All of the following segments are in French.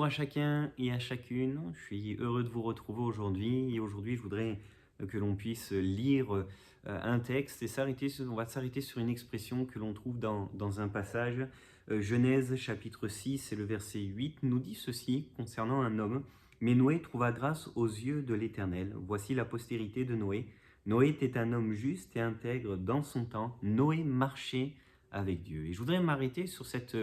Bonjour à chacun et à chacune, je suis heureux de vous retrouver aujourd'hui et aujourd'hui je voudrais que l'on puisse lire un texte et on va s'arrêter sur une expression que l'on trouve dans un passage. Genèse chapitre 6 et le verset 8 nous dit ceci concernant un homme. Mais Noé trouva grâce aux yeux de l'Éternel. Voici la postérité de Noé. Noé était un homme juste et intègre dans son temps. Noé marchait avec Dieu. Et je voudrais m'arrêter sur cette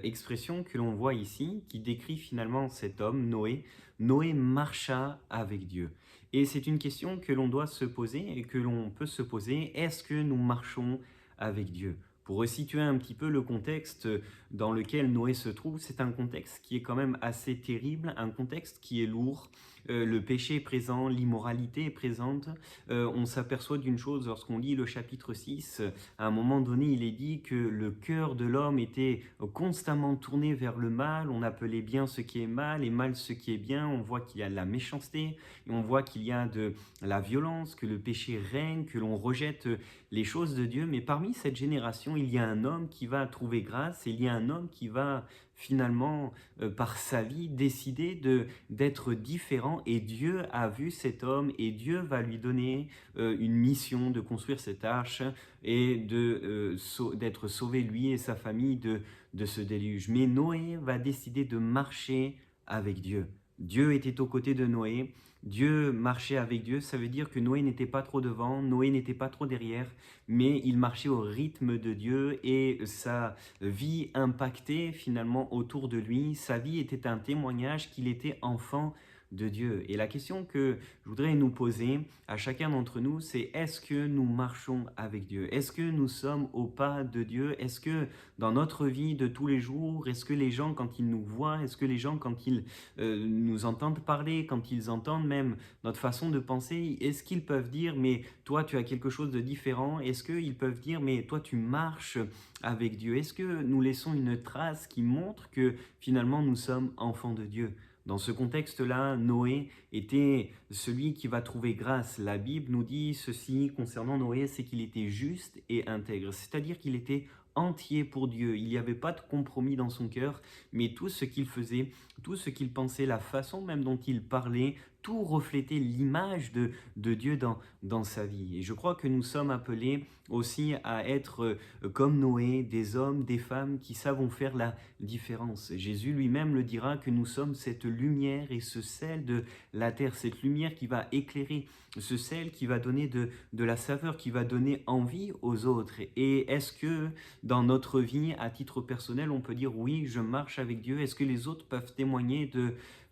expression que l'on voit ici, qui décrit finalement cet homme, Noé. Noé marcha avec Dieu. Et c'est une question que l'on doit se poser et que l'on peut se poser. Est-ce que nous marchons avec Dieu? Pour resituer un petit peu le contexte dans lequel Noé se trouve, c'est un contexte qui est quand même assez terrible, un contexte qui est lourd. Le péché est présent, l'immoralité est présente. On s'aperçoit d'une chose lorsqu'on lit le chapitre 6. À un moment donné, il est dit que le cœur de l'homme était constamment tourné vers le mal. On appelait bien ce qui est mal et mal ce qui est bien. On voit qu'il y a de la méchanceté, et on voit qu'il y a de la violence, que le péché règne, que l'on rejette les choses de Dieu. Mais parmi cette génération, il y a un homme qui va trouver grâce, et il y a un homme qui va finalement, par sa vie, décider d'être différent, et Dieu a vu cet homme, et Dieu va lui donner une mission de construire cette arche et d'être sauvé lui et sa famille de ce déluge. Mais Noé va décider de marcher avec Dieu. Dieu était aux côtés de Noé, Dieu marchait avec Dieu, ça veut dire que Noé n'était pas trop devant, Noé n'était pas trop derrière, mais il marchait au rythme de Dieu et sa vie impactait finalement autour de lui, sa vie était un témoignage qu'il était enfant de Dieu. Et la question que je voudrais nous poser à chacun d'entre nous, c'est est-ce que nous marchons avec Dieu? Est-ce que nous sommes au pas de Dieu? Est-ce que dans notre vie de tous les jours, est-ce que les gens quand ils nous voient, est-ce que les gens quand ils nous entendent parler, quand ils entendent même notre façon de penser, est-ce qu'ils peuvent dire mais toi tu as quelque chose de différent? Est-ce qu'ils peuvent dire mais toi tu marches avec Dieu? Est-ce que nous laissons une trace qui montre que finalement nous sommes enfants de Dieu? Dans ce contexte-là, Noé était celui qui va trouver grâce. La Bible nous dit ceci concernant Noé, c'est qu'il était juste et intègre, c'est-à-dire qu'il était entier pour Dieu. Il n'y avait pas de compromis dans son cœur, mais tout ce qu'il faisait, tout ce qu'il pensait, la façon même dont il parlait, tout reflétait l'image de Dieu dans sa vie. Et je crois que nous sommes appelés aussi à être comme Noé, des hommes, des femmes qui savent faire la différence. Jésus lui-même le dira que nous sommes cette lumière et ce sel de la terre, cette lumière qui va éclairer, ce sel qui va donner de la saveur, qui va donner envie aux autres. Et est-ce que dans notre vie, à titre personnel, on peut dire oui, je marche avec Dieu? Est-ce que les autres peuvent témoigner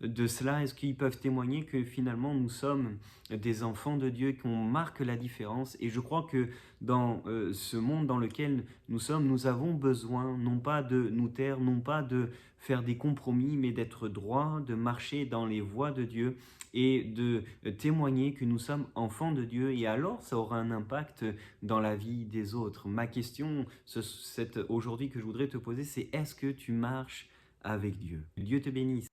de cela? Est-ce qu'ils peuvent témoigner que finalement nous sommes des enfants de Dieu, qu'on marque la différence? Et je crois que dans ce monde dans lequel nous sommes, nous avons besoin non pas de nous taire, non pas de faire des compromis, mais d'être droit, de marcher dans les voies de Dieu et de témoigner que nous sommes enfants de Dieu, et alors ça aura un impact dans la vie des autres. Ma question aujourd'hui que je voudrais te poser, c'est est-ce que tu marches avec Dieu? Dieu te bénisse.